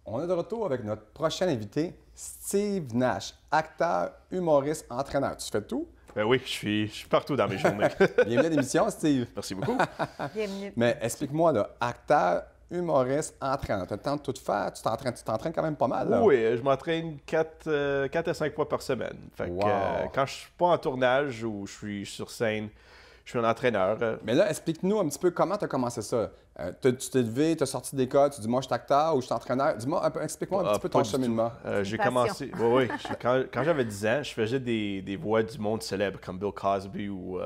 On est de retour avec notre prochain invité, Steve Nash, acteur, humoriste, entraîneur. Tu fais tout? Ben oui, je suis partout dans mes journées. Bienvenue à l'émission, Steve. Merci beaucoup. Bienvenue. Mais explique-moi, là, acteur, humoriste, entraîneur. Tu as le temps de tout faire? Tu t'entraînes quand même pas mal, là? Oui, je m'entraîne 4 à 5 fois par semaine. Fait Wow. que, quand je suis pas en tournage ou je suis sur scène, je suis un entraîneur. Mais là, explique-nous un petit peu comment tu as commencé ça. Tu t'es levé, tu as sorti d'école, tu dis moi je suis acteur ou je suis entraîneur. Dis-moi, explique-moi un petit peu ton Pas du tout. cheminement. J'ai passion. commencé. Oui, quand j'avais 10 ans, je faisais des voix du monde célèbre comme Bill Cosby ou.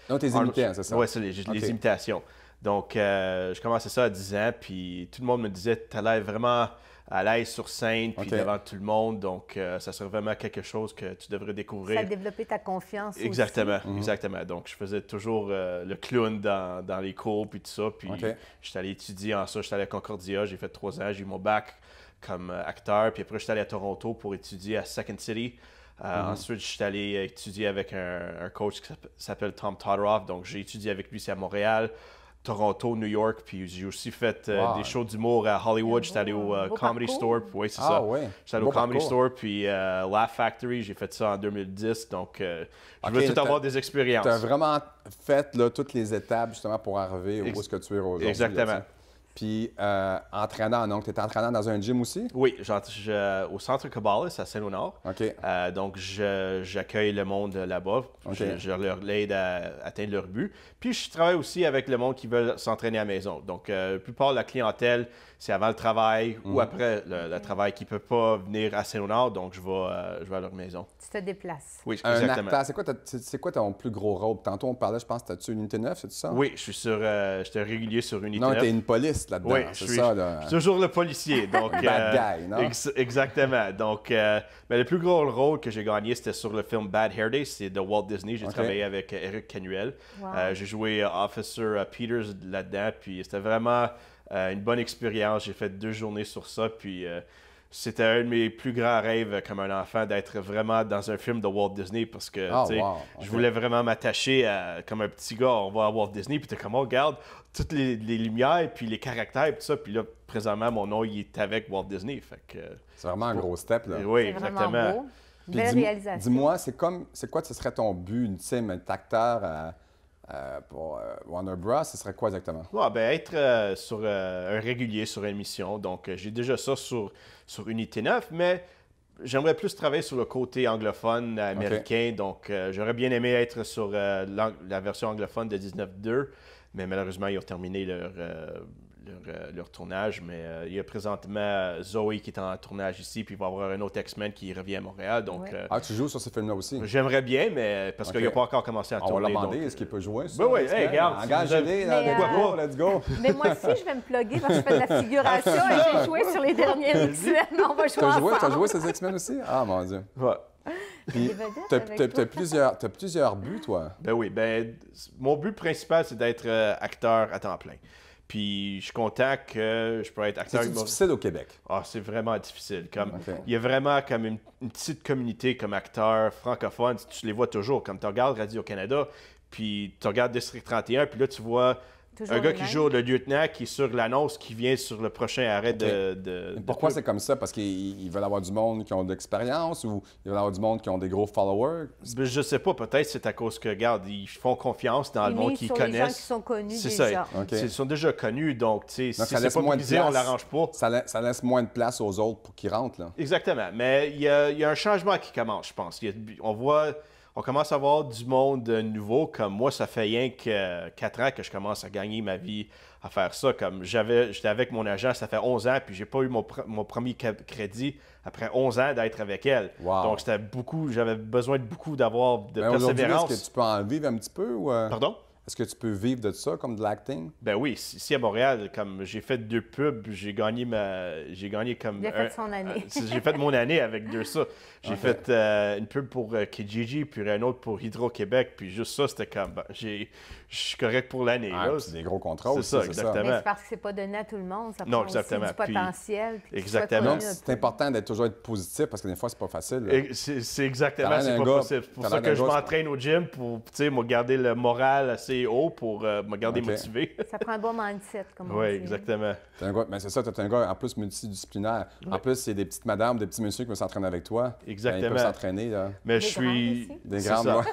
Non, t'es Arnold- imité, hein, c'est ça? Oui, c'est Ok. les imitations. Donc, je commençais ça à 10 ans, puis tout le monde me disait tu l'air vraiment à l'aise sur scène, puis Ok. devant tout le monde. Donc, ça serait vraiment quelque chose que tu devrais découvrir. Ça a développé ta confiance Exactement, aussi. exactement. Donc, je faisais toujours le clown dans les cours, puis tout ça. Puis, OK. j'étais allé étudier en ça. J'étais allé à Concordia, j'ai fait 3 ans, j'ai eu mon bac comme acteur. Puis après, j'étais allé à Toronto pour étudier à Second City. Ensuite, j'étais allé étudier avec un coach qui s'appelle Tom Todoroff. Donc, j'ai étudié avec lui, c'est à Montréal, Toronto, New York. Puis, j'ai aussi fait Wow. des shows d'humour à Hollywood. J'étais allé au Beau Comedy parcours. Store. Oui, c'est Ah ça. ouais. J'étais allé Beau au Comedy parcours. Store, puis Laugh Factory, j'ai fait ça en 2010. Donc, je Ok, veux tout t'as- avoir des expériences. Tu as vraiment fait là, toutes les étapes justement pour arriver où est-ce que tu es aujourd'hui. Exactement. là, tu sais. Puis entraîneur, donc tu étais entraîneur dans un gym aussi? Oui, au centre Cabalas à Saint-Léonard. OK. Donc, j'accueille le monde là-bas. OK. Je leur aide à atteindre leur but. Puis, je travaille aussi avec le monde qui veut s'entraîner à la maison. Donc, la plupart de la clientèle, c'est avant le travail ou après le travail qui ne peut pas venir à Saint-Léonard. Donc, je vais à leur maison. Tu te déplaces. Oui, Un exactement. acteur, c'est quoi ton plus gros rôle? Tantôt, on parlait, je pense, t'as-tu une unité 9, c'est ça? Oui, j'étais régulier sur Unité Non, 9. t'es une police là-dedans, Oui, c'est je suis ça, là. je suis toujours le policier. Donc, Bad guy, non? Exactement. Donc, mais le plus gros rôle que j'ai gagné, c'était sur le film Bad Hair Day. C'est de Walt Disney. J'ai Ok. travaillé avec Eric Canuel. Wow. J'ai joué Officer Peters là-dedans. Puis c'était vraiment une bonne expérience. J'ai fait 2 journées sur ça. Puis c'était un de mes plus grands rêves comme un enfant d'être vraiment dans un film de Walt Disney parce que Ah, tu sais, wow. je Ok. voulais vraiment m'attacher comme un petit gars. On va à Walt Disney. Puis t'es comme, oh, regarde toutes les lumières, puis les caractères, puis tout ça. Puis là, présentement, mon nom, il est avec Walt Disney. Fait que, C'est vraiment un gros step, là. oui, C'est exactement. vraiment beau. Puis Belle réalisation. Dis-moi, c'est quoi ce serait ton but, tu sais, être acteur pour Warner Bros, ce serait quoi exactement? Ouais, ben, être sur un régulier sur une émission. Donc, j'ai déjà ça sur Unité 9, mais j'aimerais plus travailler sur le côté anglophone américain. Donc, j'aurais bien aimé être sur la version anglophone de 19.2, mais malheureusement, ils ont terminé leur tournage. Mais il y a présentement Zoe qui est en tournage ici, puis il va y avoir un autre X-Men qui revient à Montréal. Donc, Ouais. Ah, tu joues sur ces films-là aussi? j'aimerais bien, mais parce Ok. qu'il n'a pas encore commencé à On va tourner. leur demander, donc, est-ce qu'il peut jouer? Ben oui, hey, regarde, Engagez-les, là, Mais, let's go, let's go! Mais moi aussi, je vais me plugger parce que je fais de la figuration et j'ai joué sur les dernières X-Men. On va jouer T'as ensemble. joué ces X-Men aussi? Ah, mon Dieu. ouais. Puis, Des vedettes t'as avec toi. t'as plusieurs buts, toi. Ben oui, mon but principal, c'est d'être acteur à temps plein. Puis je suis content que je peux être acteur. C'est difficile au Québec. Ah, c'est vraiment difficile. Comme, Ok. il y a vraiment comme une petite communauté comme acteur francophone. Tu les vois toujours. Comme tu regardes Radio-Canada, puis tu regardes District 31, puis là, tu vois Toujours un gars le qui même. joue le lieutenant qui est sur l'annonce qui vient sur le prochain arrêt de Pourquoi pub. c'est comme ça? Parce qu'ils veulent avoir du monde qui ont de l'expérience ou ils veulent avoir du monde qui ont des gros followers? Ben, je sais pas, peut-être c'est à cause que, regarde, ils font confiance dans le Ils monde misent qu'ils sur les gens qui connaissent. sont connus C'est déjà. ça. OK. Ils sont déjà connus, donc, tu sais, si ça c'est laisse pas moins de brisé, on place. l'arrange pas. Ça laisse moins de place aux autres pour qu'ils rentrent, là. Exactement. Mais il y a un changement qui commence, je pense. On commence à voir du monde nouveau. Comme moi, ça fait rien que 4 ans que je commence à gagner ma vie à faire ça. Comme j'étais avec mon agent, ça fait 11 ans, puis j'ai pas eu mon premier crédit après 11 ans d'être avec elle. Wow. Donc, j'avais besoin d'avoir de Mais aujourd'hui, persévérance. est-ce que tu peux en vivre un petit peu ou Pardon? est-ce que tu peux vivre de ça, comme de l'acting? Ben oui, ici à Montréal, comme j'ai fait 2 pubs, j'ai gagné comme Il a fait son année. j'ai fait mon année avec ça. J'ai Ok. fait une pub pour Kijiji, puis une autre pour Hydro-Québec, puis juste ça, c'était comme, je suis correct pour l'année. Ah, là. puis c'est des gros contrats C'est aussi, ça, c'est exactement. Mais c'est parce que c'est pas donné à tout le monde. Ça Non, prend aussi exactement. du Puis- potentiel. puis qu'il soit Exactement. Donc, connu un c'est peu. important d'être toujours être positif parce que des fois, c'est pas facile. là. C'est exactement, T'as l'air c'est d'un pas gars- possible. C'est pour t'as ça l'air que d'un je gars- m'entraîne au gym pour, tu sais, me garder le moral assez assez haut pour me garder motivé. Ça prend un bon mindset, comme on dit. Oui, exactement. Mais c'est ça, tu es un gars en plus multidisciplinaire. En plus, c'est des petites madames, des petits messieurs qui veulent s'entraîner avec toi. Exactement. Ils peuvent s'entraîner. Là. Mais je suis... Des grandes,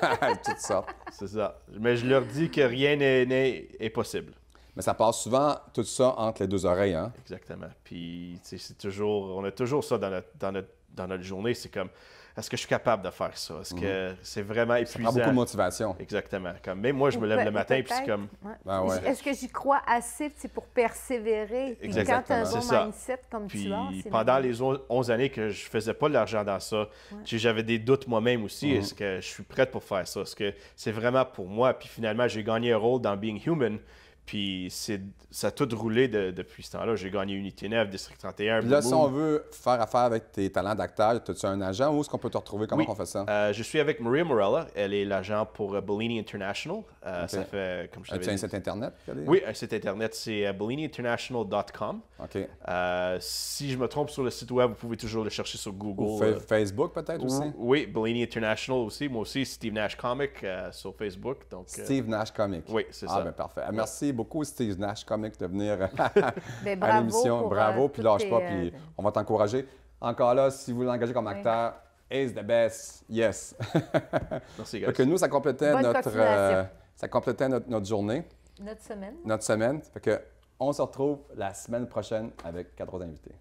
toutes sortes. C'est ça. Mais je leur dis que rien n'est possible. Mais ça passe souvent, tout ça, entre les deux oreilles. Hein? Exactement. Puis, c'est toujours... On a toujours ça dans notre journée. C'est comme... Est-ce que je suis capable de faire ça? Est-ce que c'est vraiment épuisant? Ça prend beaucoup de motivation. Exactement. Comme, même moi, je me lève le matin et puis c'est comme... Ben ouais. Est-ce que j'y crois assez pour persévérer? Puis quand tu as un bon mindset comme puis, tu as, pendant les 11 années que je faisais pas de l'argent dans ça, j'avais des doutes moi-même aussi. Est-ce que je suis prête pour faire ça? Est-ce que c'est vraiment pour moi? Puis finalement, j'ai gagné un rôle dans Being Human. Puis ça a tout roulé depuis ce temps-là. J'ai gagné Unité 9, District 31. Puis là, si on veut faire affaire avec tes talents d'acteur, as-tu un agent? Où est-ce qu'on peut te retrouver? Comment on fait ça? Je suis avec Maria Morella. Elle est l'agent pour Bellini International. Ça fait, comme je t'avais dit... As-tu un site Internet? Oui, un site Internet, c'est belliniinternational.com. OK. Si je me trompe sur le site web, vous pouvez toujours le chercher sur Google. Ou Facebook peut-être aussi? Oui, Bellini International aussi. Moi aussi, Steve Nash Comic sur Facebook. Donc, Steve Nash Comic. Oui, c'est ça. Ah, bien parfait. Merci beaucoup, Steve Nash Comic, de venir ben, à l'émission. Bravo, puis lâche pas, puis on va t'encourager. Encore là, si vous voulez l'engager comme acteur, is the best, yes. Merci, guys. Fait que nous, ça complétait notre journée. Notre semaine. Notre semaine. Fait que on se retrouve la semaine prochaine avec 4 autres invités.